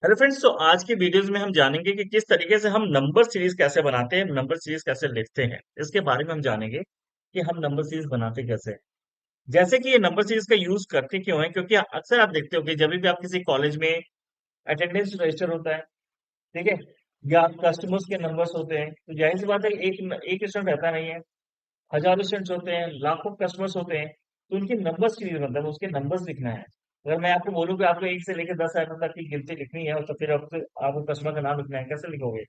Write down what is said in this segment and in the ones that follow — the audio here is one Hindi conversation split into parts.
हेलो फ्रेंड्स, तो आज की वीडियोस में हम जानेंगे कि किस तरीके से हम नंबर सीरीज कैसे बनाते हैं, नंबर सीरीज कैसे लिखते हैं। इसके बारे में हम जानेंगे कि हम नंबर सीरीज बनाते कैसे हैं। जैसे कि ये नंबर सीरीज का यूज करते क्यों है, क्योंकि अक्सर आप देखते हो कि जब भी आप किसी कॉलेज में अटेंडेंस रजिस्टर होता है, ठीक है, या कस्टमर्स के नंबर्स होते हैं, तो जाहिर सी बात है एक स्टूडेंट रहता नहीं है, हजारों स्टूडेंट्स होते हैं, लाखों कस्टमर्स होते हैं, तो उनकी नंबर सीरीज मतलब उसके नंबर्स लिखना है। अगर मैं आपको बोलूं कि आपको 1 से लेकर 10 तक की गिनती लिखनी है, और तो फिर आपको कस्टमर का नाम लिखना है, कैसे लिखोगे?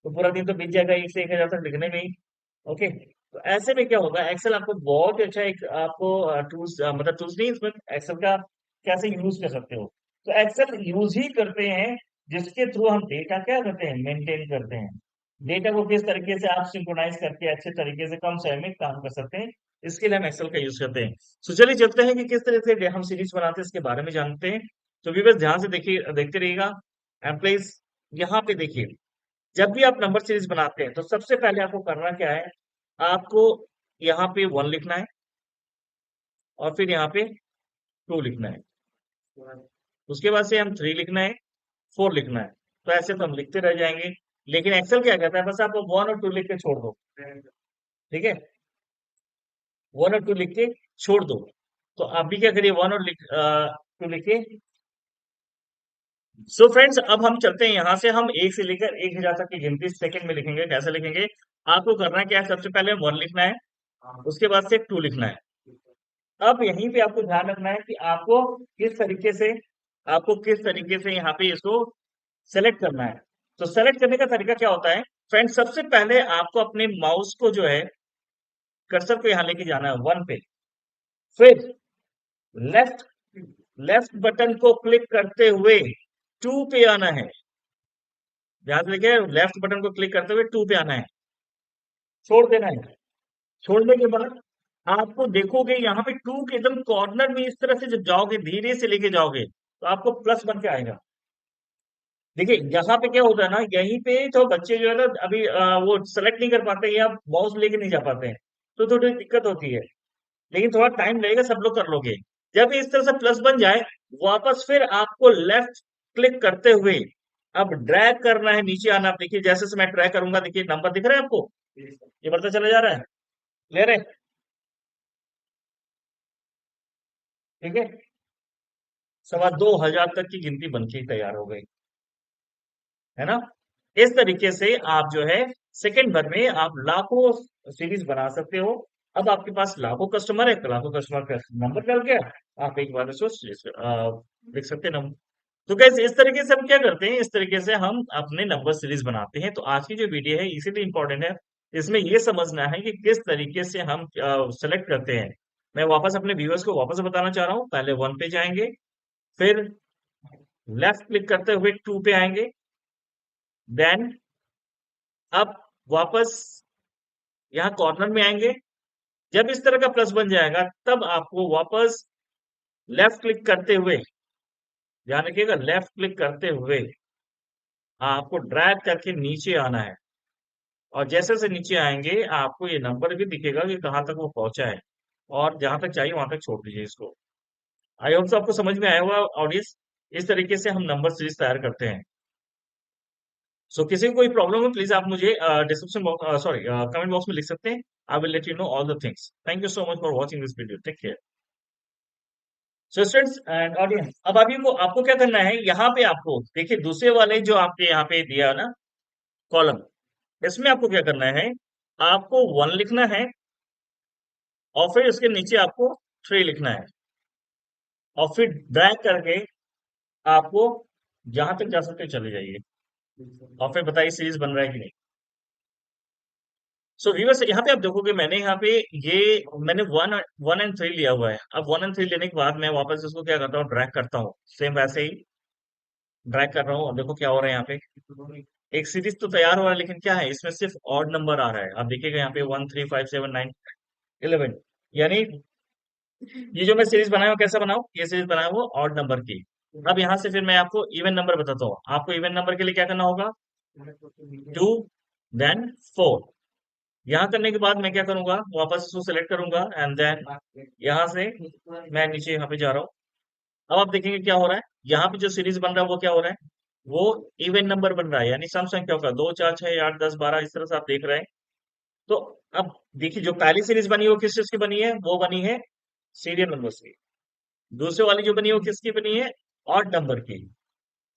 तो पूरा दिन तो बीत जाएगा 1 से 1 हजार तक लिखने में ही। ओके, तो ऐसे में क्या होगा, एक्सेल आपको बहुत ही अच्छा एक आपको टूल्स, मतलब टूल्स नहीं, इसमें एक्सेल का कैसे यूज कर सकते हो। तो एक्सेल यूज ही करते हैं जिसके थ्रू हम डेटा क्या करते हैं, मेंटेन करते हैं। डेटा को किस तरीके से आप सिंक्रोनाइज करके अच्छे तरीके से कम समय में काम कर सकते हैं, इसके लिए हम एक्सेल का यूज करते हैं। तो चलिए चलते हैं कि किस तरह से हम सीरीज बनाते हैं, इसके बारे में जानते हैं। तो भी बस ध्यान से देखिए, देखते रहिएगा। एंड प्लीज यहाँ पे देखिए, जब भी आप नंबर सीरीज बनाते हैं तो सबसे पहले आपको करना क्या है, आपको यहाँ पे 1 लिखना है, और फिर यहाँ पे 2 लिखना है। उसके बाद से हम 3 लिखना है, 4 लिखना है। तो ऐसे तो हम लिखते रह जाएंगे, लेकिन एक्सेल क्या कहता है, बस आप 1 और 2 लिख के छोड़ दो। ठीक है, 1 और 2 लिख के छोड़ दो। तो आप भी क्या करिए, 1 और 2 लिखिए। सो फ्रेंड्स, अब हम चलते हैं यहाँ से, हम 1 से लेकर 1 हजार तक की गिनती सेकंड में लिखेंगे। कैसे लिखेंगे, आपको करना क्या है, सबसे पहले 1 लिखना है, उसके बाद से 2 लिखना है। अब यहीं पे आपको ध्यान रखना है कि आपको किस तरीके से यहाँ पे इसको सेलेक्ट करना है। तो सेलेक्ट करने का तरीका क्या होता है, फ्रेंड्स, सबसे पहले आपको अपने माउस को जो है, कर्सर को यहाँ लेके जाना है 1 पे। फिर लेफ्ट लेफ्ट बटन को क्लिक करते हुए 2 पे आना है। ध्यान से देखिए, लेफ्ट बटन को क्लिक करते हुए 2 पे आना है, छोड़ देना है। छोड़ने के बाद आपको देखोगे यहाँ पे 2 के एकदम कॉर्नर में, इस तरह से जब जाओगे, धीरे से लेके जाओगे, तो आपको प्लस बन के आएगा। देखिए यहाँ पे क्या होता है ना, यहीं पे तो बच्चे जो है ना, अभी वो सेलेक्ट नहीं कर पाते या माउस लेके नहीं जा पाते हैं, तो थोड़ी दिक्कत होती है। लेकिन थोड़ा टाइम लगेगा, सब लोग कर लोगे। जब इस तरह से प्लस बन जाए, वापस फिर आपको लेफ्ट क्लिक करते हुए अब ड्रैग करना है, नीचे आना। आप देखिए, जैसे से मैं ड्रैग करूंगा, देखिए नंबर दिख रहा है आपको, ये बढ़ता चला जा रहा है। क्लियर है? ठीक है, 2,25,000 तक की गिनती बनके तैयार हो गई, है ना। इस तरीके से आप जो है सेकंड भर में आप लाखों सीरीज बना सकते हो। अब आपके पास लाखों कस्टमर है, तो लाखों कस्टमर का नंबर डल गया, आप एक बार इसको लिख सकते हैं नंबर। तो कैसे इस तरीके से हम क्या करते हैं, इस तरीके से हम अपने नंबर सीरीज बनाते हैं। तो आज की जो वीडियो है इसीलिए इंपॉर्टेंट है, इसमें ये समझना है कि किस तरीके से हम सेलेक्ट करते हैं। मैं वापस अपने व्यूअर्स को वापस बताना चाह रहा हूँ, पहले 1 पे जाएंगे, फिर लेफ्ट क्लिक करते हुए 2 पे आएंगे, देन अब वापस यहाँ कॉर्नर में आएंगे। जब इस तरह का प्लस बन जाएगा, तब आपको वापस लेफ्ट क्लिक करते हुए, ध्यान रखिएगा, लेफ्ट क्लिक करते हुए आपको ड्रैग करके नीचे आना है। और जैसे से नीचे आएंगे, आपको ये नंबर भी दिखेगा कि कहाँ तक वो पहुंचा है, और जहां तक चाहिए वहां तक छोड़ दीजिए इसको। आई होप आपको समझ में आया होगा ऑडियंस। इस तरीके से हम नंबर सीरीज तैयार करते हैं। सो किसी को कोई प्रॉब्लम है, प्लीज आप मुझे description box, sorry, comment box में लिख सकते हैं। I will let you know all the things. Thank you so much for watching this video. Take care. So students and audience, अब अभी को आपको क्या करना है, यहाँ पे आपको देखिए, दूसरे वाले जो आपके यहाँ पे दिया है ना कॉलम, इसमें आपको क्या करना है, आपको 1 लिखना है, और फिर उसके नीचे आपको 3 लिखना है, और फिर ड्रैग करके आपको जहां तक जा सकते चले जाइए, और फिर बताइए सीरीज बन रहा है कि नहीं। सो व्यूअर्स, यहाँ पे आप देखोगे, मैंने यहाँ पे ये मैंने 1 1 एंड 3 लिया हुआ है। अब 1 एंड 3 लेने के बाद मैं वापस इसको क्या करता हूँ, ड्रैग करता हूँ, सेम वैसे ही ड्रैग कर रहा हूँ। अब देखो क्या हो रहा है, यहाँ पे एक सीरीज तो तैयार हो रहा है, लेकिन क्या है, इसमें सिर्फ ऑड नंबर आ रहा है। आप देखिएगा यहाँ पे 1 3 5 7 9 11, यानी ये जो मैं सीरीज बनाया हूँ, कैसा बनाऊँ, ये सीरीज बनाया हुआ ऑड नंबर की। अब यहाँ से फिर मैं आपको इवन नंबर बताता हूँ। आपको इवन नंबर के लिए क्या करना होगा, 2, देन 4। यहाँ करने के बाद मैं क्या करूंगा, वापस इसको सेलेक्ट करूंगा, एंड देन यहाँ से मैं नीचे यहाँ पे जा रहा हूँ। अब आप देखेंगे क्या हो रहा है, यहाँ पे जो सीरीज बन रहा है वो क्या हो रहा है, वो इवन नंबर बन रहा है, यानी सम संख्याओं का 2 4 6 8 10 12 इस तरह से आप देख रहे हैं। तो अब देखिए, जो पहली सीरीज बनी है वो किस चीज की बनी है, वो बनी है सीरियल नंबर की। दूसरे वाली जो बनी है वो किसकी बनी है, ऑड नंबर की।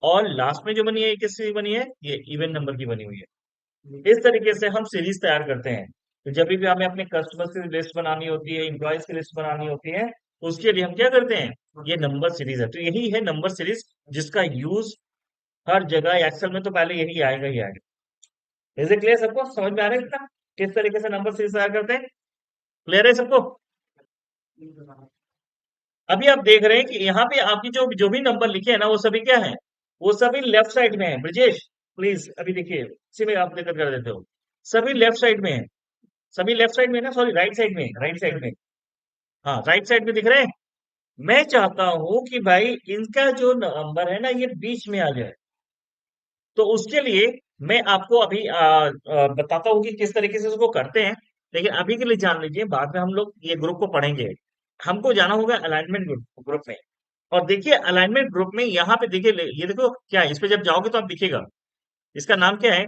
और लास्ट में जो बनी है ये किसकी बनी है, ये इवन नंबर की बनी हुई है। इस तरीके से हम सीरीज तैयार करते हैं। तो जब भी हमें अपने कस्टमर की लिस्ट बनानी होती है, इंप्लॉयज की लिस्ट बनानी होती है, उसके लिए हम क्या करते हैं, ये नंबर सीरीज है। तो यही है नंबर सीरीज, जिसका यूज हर जगह एक्सेल में तो पहले यही आएगा ही आएगा। इज इट क्लियर सबको, समझ में आ रहा है इतना, किस तरीके से नंबर सीरीज तैयार करते हैं? क्लियर है सबको? अभी आप देख रहे हैं कि यहाँ पे आपकी जो जो भी नंबर लिखे हैं ना, वो सभी क्या है, वो सभी लेफ्ट साइड में है। ब्रजेश, प्लीज अभी देखिए, इसी में आप लेकर कर देते हो, सभी लेफ्ट साइड में है। सभी लेफ्ट साइड में है ना, सॉरी राइट साइड में, राइट साइड में। हाँ, राइट साइड में दिख रहे हैं। मैं चाहता हूं कि भाई इनका जो नंबर है ना, ये बीच में आ जाए। तो उसके लिए मैं आपको अभी बताता हूँ कि किस तरीके से उसको करते हैं। लेकिन अभी के लिए जान लीजिए, बाद में हम लोग ये ग्रुप को पढ़ेंगे। हमको जाना होगा अलाइनमेंट ग्रुप ग्रुप में। और देखिए अलाइनमेंट ग्रुप में यहाँ पे देखिए, ये देखो क्या है, इस पे जब जाओगे तो आप दिखेगा, इसका नाम क्या है,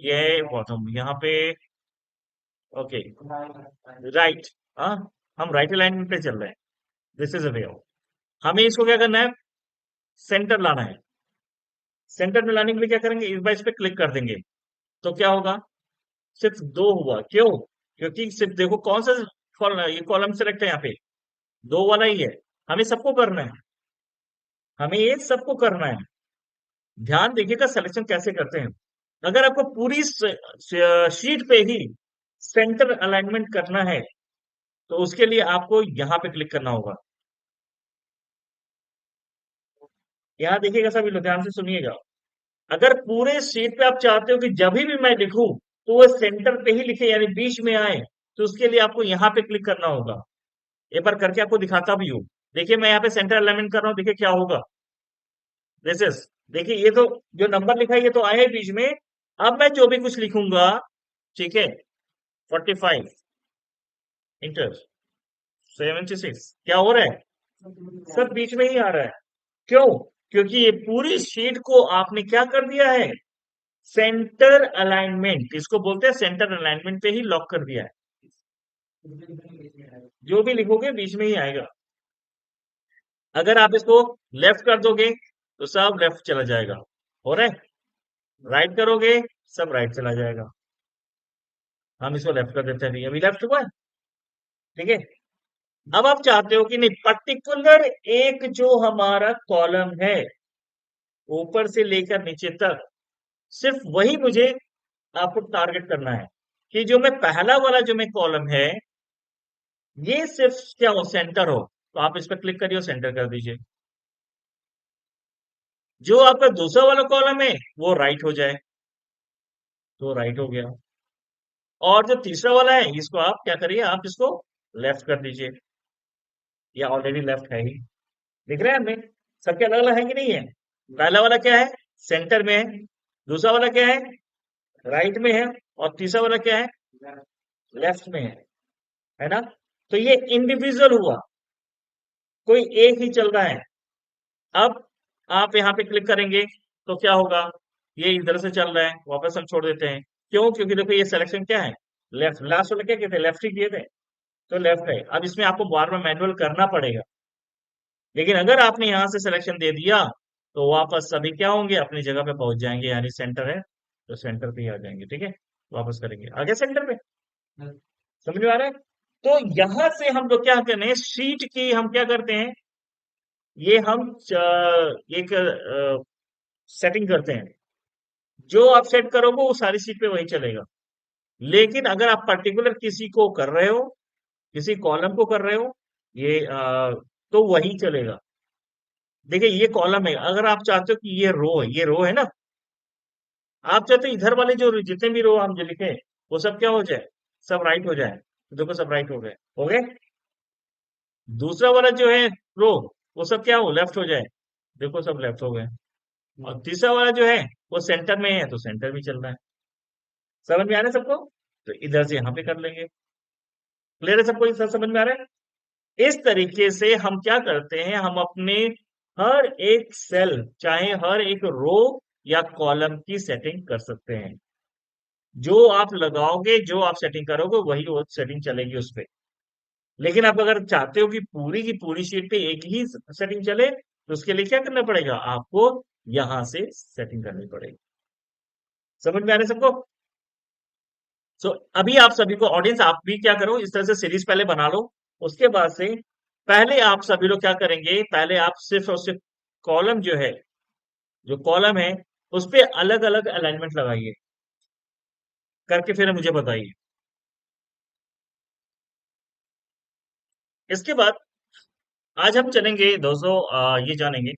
ये बॉटम यहाँ पे। Okay, right. हाँ, हम राइट अलाइनमेंट पे चल रहे हैं। This is a way out. हमें इसको क्या करना है, सेंटर लाना है। सेंटर में लाने के लिए क्या करेंगे, इस बार इस पे क्लिक कर देंगे। तो क्या होगा, सिर्फ दो हुआ, क्यों? क्योंकि सिर्फ देखो कौन सा ये कॉलम सिलेक्ट है यहाँ पे, दो वाला ही है। हमें सबको करना है, हमें ये सबको करना है। ध्यान देखिएगा सिलेक्शन कैसे करते हैं। अगर आपको पूरी शीट पे ही सेंटर अलाइनमेंट करना है, तो उसके लिए आपको यहाँ पे क्लिक करना होगा। यहाँ देखिएगा सभी लोग, ध्यान से सुनिएगा। अगर पूरे शीट पे आप चाहते हो कि जब भी मैं लिखूं तो वो सेंटर पे ही लिखे, यानी बीच में आए, तो उसके लिए आपको यहाँ पे क्लिक करना होगा। एक बार करके आपको दिखाता भी हूँ। देखिए मैं यहाँ पे सेंटर अलाइनमेंट कर रहा हूँ, देखिए क्या होगा। दिस इज, देखिए ये तो जो नंबर लिखा है ये तो आया है बीच में। अब मैं जो भी कुछ लिखूंगा, ठीक है, 45 इंटर 76, क्या हो रहा है, सब बीच में ही आ रहा है। क्यों? क्योंकि ये पूरी शीट को आपने क्या कर दिया है, सेंटर अलाइनमेंट, इसको बोलते हैं सेंटर अलाइनमेंट पे ही लॉक कर दिया है। जो भी लिखोगे बीच में ही आएगा। अगर आप इसको लेफ्ट कर दोगे तो सब लेफ्ट चला जाएगा, हो रहा है। राइट करोगे, सब राइट चला जाएगा। हम इसको लेफ्ट कर देते हैं, नहीं अभी लेफ्ट हुआ है, ठीक है। अब आप चाहते हो कि नहीं, पर्टिकुलर एक जो हमारा कॉलम है, ऊपर से लेकर नीचे तक, सिर्फ वही मुझे आपको टारगेट करना है। कि जो मैं पहला वाला जो मैं कॉलम है, ये सिर्फ क्या हो, सेंटर हो। तो आप इस पर क्लिक करिए और सेंटर कर दीजिए। जो आपका दूसरा वाला कॉलम है वो राइट हो जाए, तो राइट हो गया। और जो तीसरा वाला है, इसको आप क्या करिए, आप इसको लेफ्ट कर दीजिए, या ऑलरेडी लेफ्ट है ही। दिख रहा है हमें, सबके अलग अलग है कि नहीं है। पहला वाला क्या है, सेंटर में है। दूसरा वाला क्या है, राइट में है। और तीसरा वाला क्या है, लेफ्ट में है ना। तो ये इंडिविजुअल हुआ, कोई एक ही चल रहा है। अब आप यहाँ पे क्लिक करेंगे तो क्या होगा, ये इधर से चल रहा है, वापस हम छोड़ देते हैं। क्यों? क्योंकि देखो ये सिलेक्शन क्या है, लेफ्ट। लास्ट वाला क्या कहते हैं, लेफ्ट ही किए थे, तो लेफ्ट है। अब इसमें आपको बार बार मैनुअल करना पड़ेगा। लेकिन अगर आपने यहाँ से सिलेक्शन दे दिया, तो वापस सभी क्या होंगे, अपनी जगह पे पहुंच जाएंगे, यानी सेंटर है तो सेंटर पे ही आ जाएंगे, ठीक है। वापस करेंगे, आ गया सेंटर पे, समझ में आ रहा है। तो यहां से हम लोग क्या करते हैं, शीट की हम क्या करते हैं, ये हम एक सेटिंग करते हैं। जो आप सेट करोगे वो सारी शीट पे वही चलेगा। लेकिन अगर आप पर्टिकुलर किसी को कर रहे हो, किसी कॉलम को कर रहे हो, ये तो वही चलेगा। देखिए ये कॉलम है, अगर आप चाहते हो कि ये रो है ना, आप चाहते हो इधर वाले जो जितने भी रो हम जो लिखे वो सब क्या हो जाए, सब राइट हो जाए। तो देखो सब राइट हो गए, हो गए। दूसरा वाला जो है रो, वो सब क्या हो, लेफ्ट हो जाए। देखो सब लेफ्ट हो गए। और तीसरा वाला जो है वो सेंटर में है, तो सेंटर भी चल रहा है। समझ में आ रहा है सबको? तो इधर से यहाँ पे कर लेंगे। क्लियर है सबको, सब समझ में आ रहा है। इस तरीके से हम क्या करते हैं, हम अपने हर एक सेल, चाहे हर एक रो या कॉलम की सेटिंग कर सकते हैं। जो आप लगाओगे, जो आप सेटिंग करोगे, वही वो सेटिंग चलेगी उस पे। लेकिन आप अगर चाहते हो कि पूरी की पूरी शीट पे एक ही सेटिंग चले, तो उसके लिए क्या करना पड़ेगा आपको? यहां से सेटिंग करनी पड़ेगी। समझ में आ रहा है सबको? सो अभी आप सभी को, ऑडियंस, आप भी क्या करो, इस तरह से सीरीज पहले बना लो। उसके बाद से पहले आप सभी लोग क्या करेंगे, पहले आप सिर्फ और सिर्फ कॉलम जो है, जो कॉलम है, उस पे अलग अलग अलाइनमेंट लगाइए करके, फिर मुझे बताइए। इसके बाद आज हम चलेंगे दोस्तों, ये जानेंगे